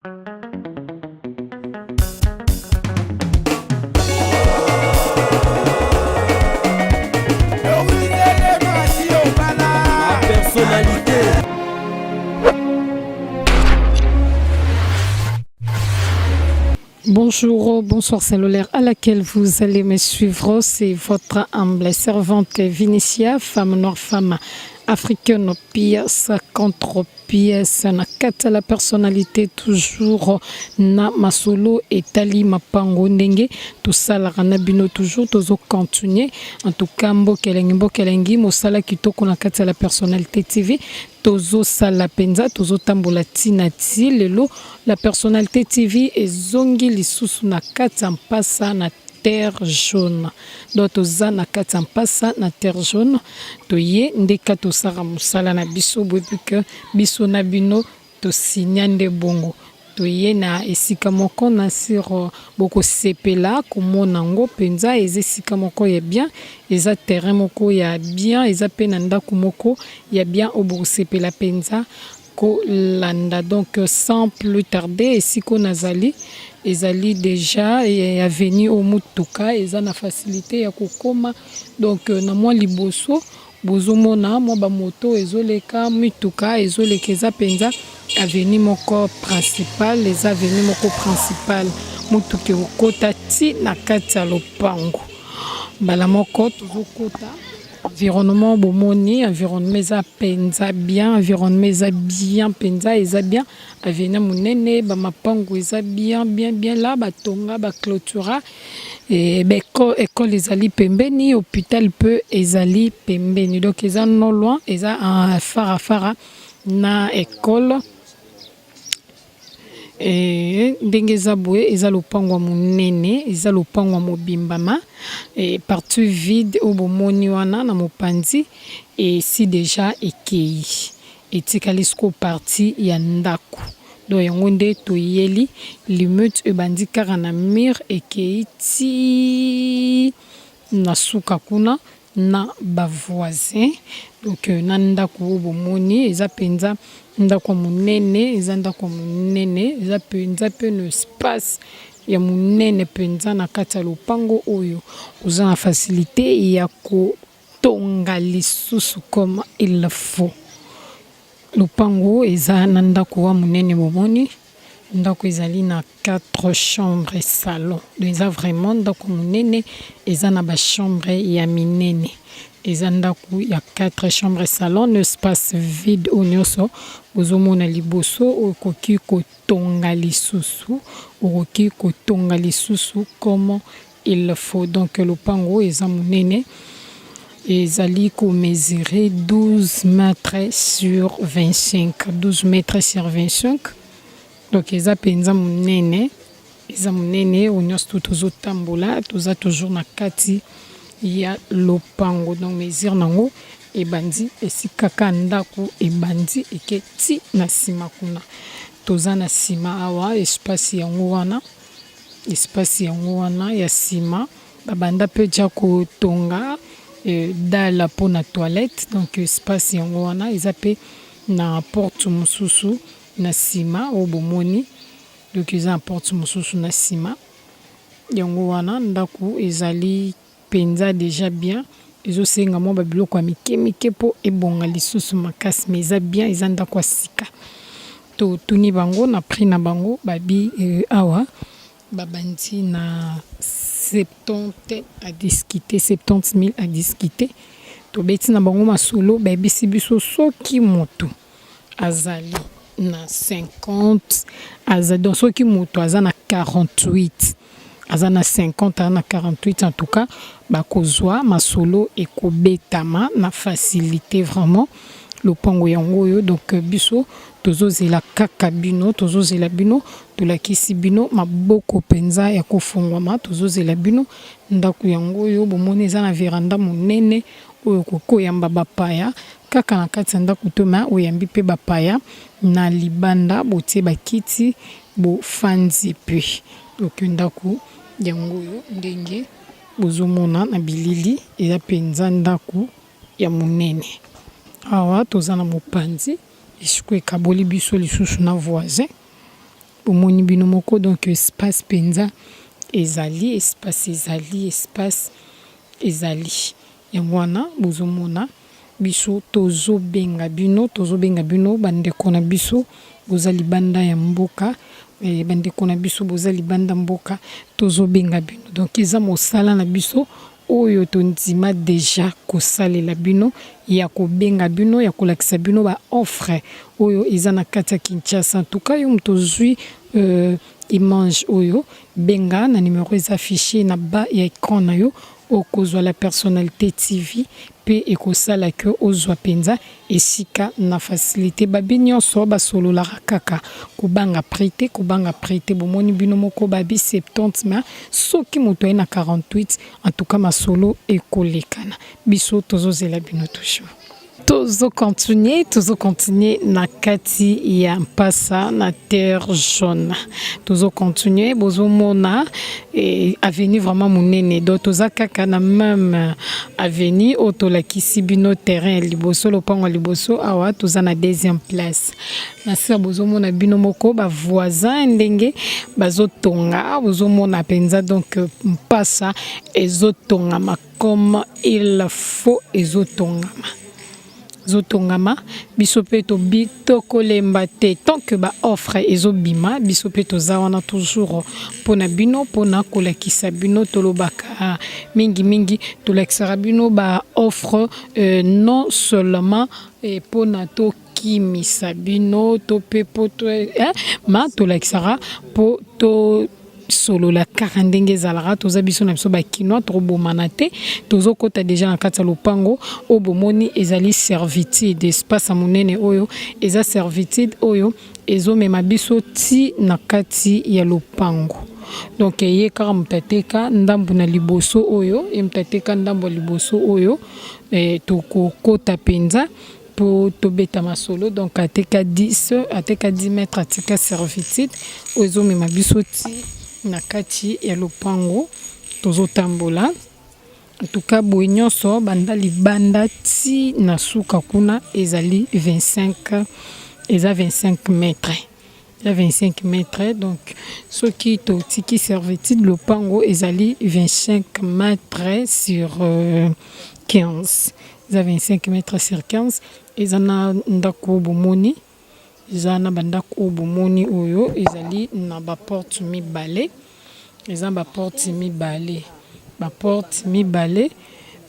Personnalité. Bonjour, bonsoir, c'est l'heure à laquelle vous allez me suivre. C'est votre humble servante Vinicia, femme noire, femme africaine, pièce contre pièce, na kata la personnalité toujours na masolo et tali mapango ndenge tout ça la bino toujours tozo continuer en tout cas mbokelengi mosala kitoko na kata la personnalité TV tozo sala penza tozo tambola tina ti lelo la personnalité TV ezongi lisusu na kata mpasa na terre jaune. Donc toza na kati mpasa na terre jaune toye ndeka tosara musala na biso que biso na bino to signande bongo toye na esika moko na sur boko sepela komona ngo penza esika moko ya bien eza terrain moko ya bien eza pe na ndako moko ya bien obo sepela penza ko landa. Donc sans plus tarder esiko nazali ezali déjà et avenue au mutuka eza na facilité ya kokoma. Donc na mwa liboso bozomona mwa ba moto ezoleka mutuka ezoleka eza penza avenue moko principal eza avenue moko principal mutuka okota ti na kati ya lopango mbala moko tozokota environnement bomoni environnement eza penza bien environnement eza bien penza eza bien avenue munene ba mapango eza bien là batonga ba clôtura et école ezali pembeni hôpital peu ezali pembeni donc eza non loin eza en fara na école et ndenge eza boye eza lopango munene eza lopango mobimbama et partout vide au bomoni wana na mopanzi et si déjà ekei etikali sko parti ya ndako do yango nde toyeli limite ebandi kaka na mur ekei ti na suka kuna na ba voisin. Donc na ndako bomoni eza penza ndako munene eza ndako munene eza penza pe no espace ya munene penza na kati ya lopango oyo oza na facilité ya kotonga lisusu comme il le faut. Lopango eza na ndako wa munene bomoni ndako ezali na 4 chambres et salon. Donc eza vraiment ndako munene eza na ba chambre ya minene eza ndako ya 4 chambres et salon no espace vide onyoso bozomona liboso okoki kotonga lisusu comme il le faut. Donc lopango eza munene ezali ko mesurer 12 mètres sur 25 donc eza penza munene onyoso tozotambola toza toujours na kati ya lopango. Donc mesure nango ebandi esika ka ndako ebandi eketi na sima kuna toza na sima awa espace yango wana ya sima babanda pe ja kotonga dala po na toilette. Donc espace yango wana eza pe na porte mususu na sima obomoni donc eza na porte mususu na sima yango wana ndako ezali penza déjà bien ezosenga mwa babiloko ya mike po ebonga lisusu makasi mais eza bien eza ndako asika to tuni bango na prix na bango babi awa babandi na 70 à discuter 70 000 à discuter to beti na bango masolo babisi biso soki moto azali na 50 azali donc soki moto aza na 48 aza na 50 aza na 48 en tout cas bakozwa masolo ekobetama na facilité vraiment lopango yango oyo. Donc biso tozozela kaka bino tozozela bino tolakisi bino maboko penza ya kofungwama tozozela bino ndako yango oyo bomoni eza na veranda monene oyo kokoyamba bapaya kaka na kati ya ndako toma oyambi pe bapaya na libanda botie bakiti bofandi pe. Donc ndako yango oyo ndenge bozomona na bilili eza penza ndako ya monene awa toza na mopanzi esiko ekaboli biso lisusu na voisin bomoni bino moko donc espace penza ezali espace ezali yango wana bozomona biso tozobenga bino bandeko na biso boza libanda ya mboka bandeko na biso boza libanda mboka tozobenga bino donc eza mosala na biso oyo tondima déjà kosalela bino ya kobenga bino ya kolakisa bino ba offre oyo eza na kati ya Kinshasa. En tout cas yo mtozwi image oyo benga na numéro eza affiché na bas ya écran na yo okozwa la personnalité TV pe ekosala ke ozwa penza esika na facilité babi nyonso basolola kaka kubanga prêter bomoni bino moko babi 70 mais soki moto na 48 en tout cas masolo ekolekana biso tozozela bino toujours tozo continuer na kati ya mpasa na terre jaune tozo continuer bozomona avenue vraiment monene donc toza kaka na même avenue otolakisi bino terrain liboso lopango liboso awa toza na deuxième place na sir bozomona bino moko ba voisin ndenge bazotonga bozomona penza donc mpasa ezotongama comme il faut zotongama biso pe to kolemba te tant que ba offre ezobima biso pe toza wana toujours pona bino pona kolakisa bino tolobaka mingi tolakisa bino ba offre non seulement pona to kimisa bino to pe poto ma tolakisa po to solo la karandenge zalara toza biso na biso ba kinoa trobomana te tozo kota déjà na kati ya lopango obomoni ezali servitude espace monene oyo eza servitude oyo ezomema biso ti na kati ya lopango donc ye kaka mutateka ndambu na liboso oyo mutateka ndambu liboso oyo tokokota penza po tobeta masolo donc ateka 10 mètres atika servitude ezomema biso ti na kati ya lopango tozotambola en tout cas boye nyonso banda libanda ti na suka kuna ezali 25 mètres ya 25 mètres donc soki totiki servitude lopango ezali 25 mètres sur 15 eza 25 mètres sur 15 eza na ndako bomoni eza na bandako obomoni oyo ezali na ba porte mibale eza ba porte mibale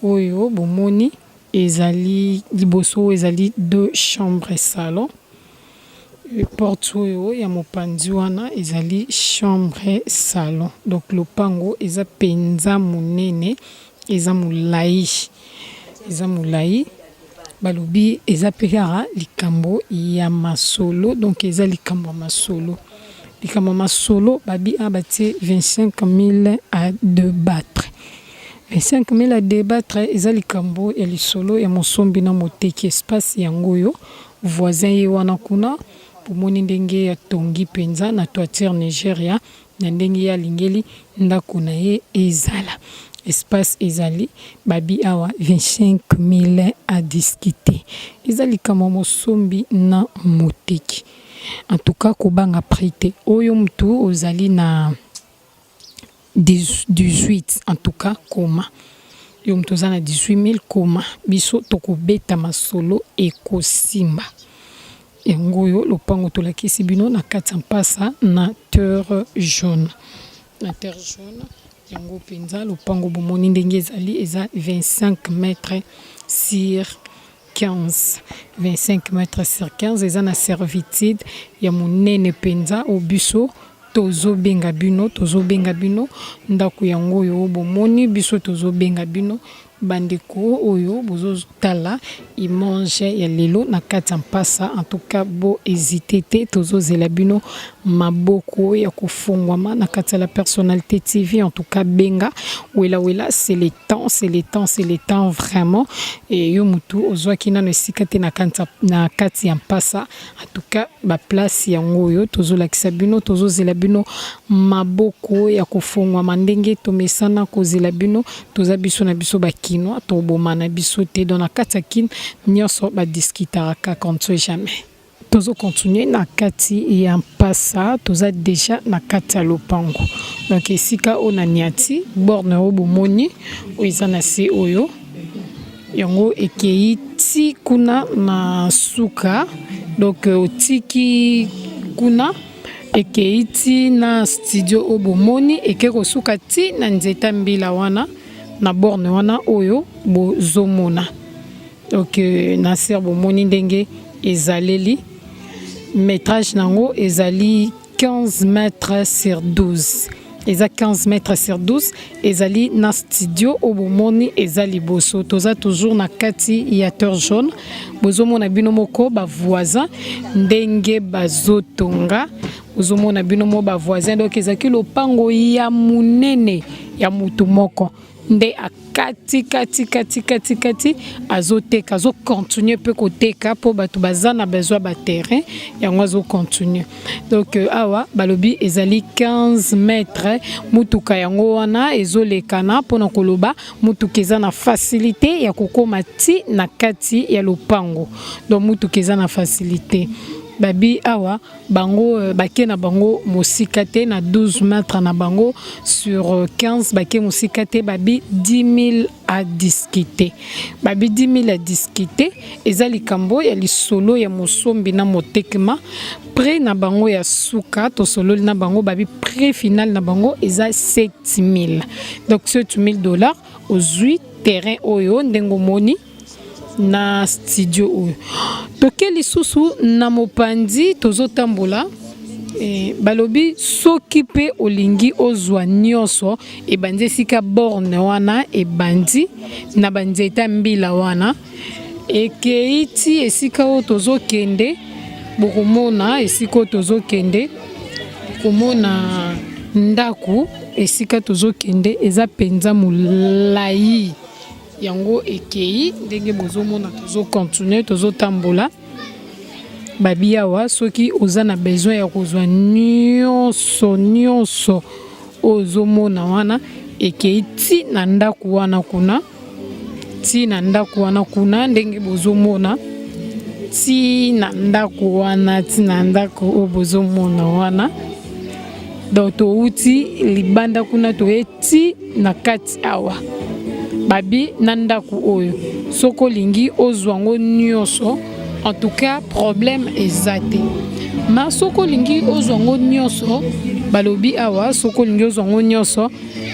oyo bomoni ezali liboso ezali 2 chambres salon porte oyo ya mopanzi wana ezali chambre salon donc lopango eza penza monene eza mulai balobi eza pekara likambo ya masolo donc eza likambo masolo babi abatie 25 000 à débattre 25 000 à débattre eza likambo ya lisolo ya mosombi na moteki espace yango yo voisin ye wana kuna pomoni ndenge ya tongi penza na toiture Nigeria na ndenge ya lingeli ndako na ye ezala espace ezali babi awa 25 000 à discuter ezali kama mosombi na moteki en tout cas kobanga prêter oyo mtu ozali na 18 en tout cas koma yo mtu ozana 18 000 koma biso tokobeta masolo ekosimba yango yo lopango tolakisi bino na kati mpasa na terre jaune yango penza lopango bomoni ndenge ezali eza 25 mètres sur 15 25 mètres sur 15 eza na servitude ya monene penza obiso tozobenga bino ndako yango oyo bomoni biso tozobenga bino bandeko oyo bozotala image ya lelo na kati mpasa en tout cas bo hésiter te tozozela bino maboko ya kufungwama na kati la personnalité TV en tout cas benga wela c'est le temps vraiment et yo mutu ozwaki na sikate na kati ya mpasa en tout cas ba place yango oyo tozolakisa bino tozozela bino maboko ya kufungwama ndenge tomesana kozela bino tozabiso na biso bakino tobomana biso te dans la katakin nyonso ba discutera ka contre jamais tozo continuer na kati ya mpasa toza déjà na kati ya lopango donc esika ona niati borne obo moni oiza na se oyo yango ekei ti kuna na suka donc otiki kuna ekei ti na studio obo moni eke kosuka ti na nzeta mbila wana na borne wana oyo bozomona donc na ser bomoni ndenge ezaleli métrage nango ezali 15 mètres sur 12 eza 15 mètres sur 12 ezali na studio obomoni ezali boso toza toujours na kati ya Terre Jaune bozomona bino moko ba voisin ndenge bazotonga bozomona bino mo ba voisin donc ezaki lopango ya munene ya mutu moko nde kati azoteka azo continuer pe koteka po bato bazana besoin ba terrain yango azo continuer donc awa balobi ezali 15 mètres mutuka yango wana ezolekana pona koloba mutuka eza na facilité ya kokoma ti na kati ya lopango donc mutuka eza na facilité babi awa bango bake na bango mosikate na 12 mètres na bango sur 15 bake mosikate babi 10 000 à discuter babi 10 000 à discuter ezali kambo ya lisolo ya mosombi na motekema près na bango ya suka to solo na bango babi prix final na bango eza 7 000 donc 7 000 $. Ozui terrain oyo ndengo moni na studio oyo toke lisusu na mopandi tozotambola balobi soki pe olingi ozwa nyonso ebandi esika borne wana ebandi na banzeta mbila wana ekeiti esika oyo tozokende bokomona esika oyo tozokende komona ndaku esika tozokende eza penza molai yango ekei ndenge bozomona tozo continuer tozo tambola babi awa soki oza na besoin ya kozwa nyonso ozomona wana ekei ti na ndaku wana kuna ndenge bozomona ti na ndaku o bozomona wana donc touti libanda kuna toye ti na kati awa babi nandaku oyo soko lingi ozwango nyonso en tout cas problème ezate ma soko lingi ozwango nyonso balobi awa soko lingi ozwango nyonso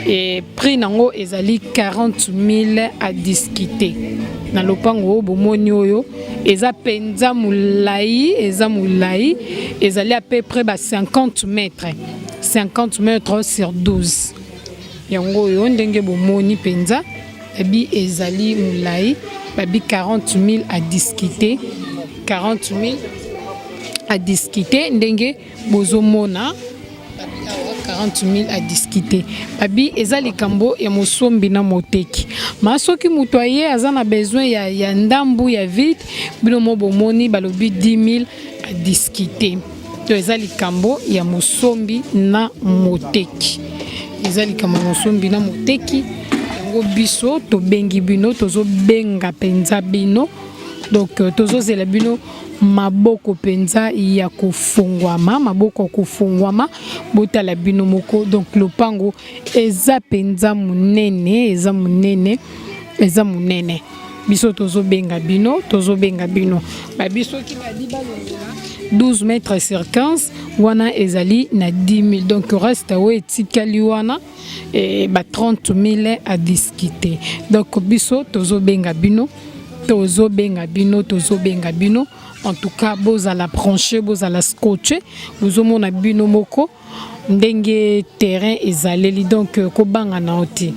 et prix nango ezali 40 000 à discuter na lopango bomoni oyo eza penza mulai ezali à peu près 50 mètres sur 12 yango oyo ndenge bomoni penza babi ezali mulai babi 40 000 à discuter 40 000 à discuter ndenge bozomona babi awa 40 000 à discuter babi ezali kambo ya mosombi na moteki ma soki mutu aye aza na besoin ya ndambu ya vite bino mo bomoni balobi 10 000 à discuter to ezali kambo ya mosombi na moteki ezali kambo mosombi na moteki biso to bengi bino tozo benga penza bino donc tozo zela bino maboko penza ya kufungwama botala bino moko donc lopango eza penza munene biso tozo benga bino ba biso ki badi balongola 12 mètres sur 15 wana ezali na 10 000 donc reste we tikali wana et 30 000 à discuter donc biso tozo benga bino en tout cas bozala branché bozala scotché bozomona bino moko ndenge terrain ezaleli donc kobanga na oti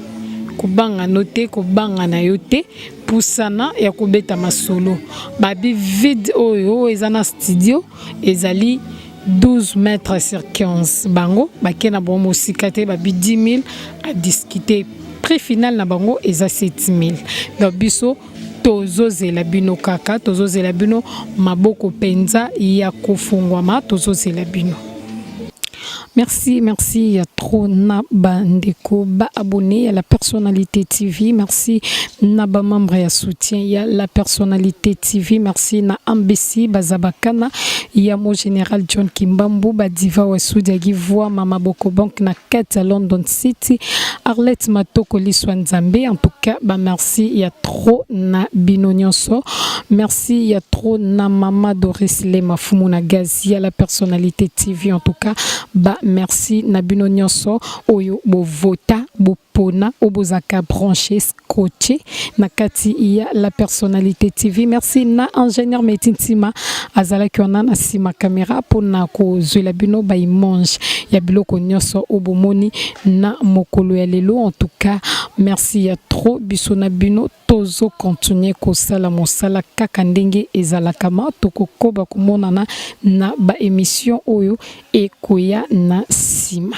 kobanga na yote pusana ya kobeta masolo babi vide oyo ezana studio ezali 12 mètres sur 15 bango bakena bomo sikate babi 10 000 à discuter prix final na bango eza 7 000 donc biso tozozela bino kaka tozozela bino maboko penza ya kofungwama tozozela bino Merci, merci. Il y a trop Nabandeko, ba abonné à la personnalité TV. Merci Naba membre et soutien. Il y a la personnalité TV. Merci na Ambessi, Bazabakana. Il y a mon général John Kimbambu, Badiva Wasudiagi, Voix, Mama Boko Bank, na Kate à London City. Arlette Matoko Liswanzambe. En tout cas, bah merci. Il y a trop na Binonyonso. Merci. Il y a trop na Mama Doris Lema Fumuna Gazi à la personnalité TV. En tout cas, bah merci Nabino Nyonso oyo bo vota bo pona obozaka branché scotché nakati iya la personnalité TV. Merci na ingénieur Metintima azala ki ona na sima caméra pona ko zwela bino ba imonge ya biloko nyonso obomoni na mokolo ya lelo. En tout cas, merci ya trop biso na bino tozo continuer ko sala mosala kaka ndenge ezalaka ma tokokoba komonana na ba émission oyo ekoya na sima.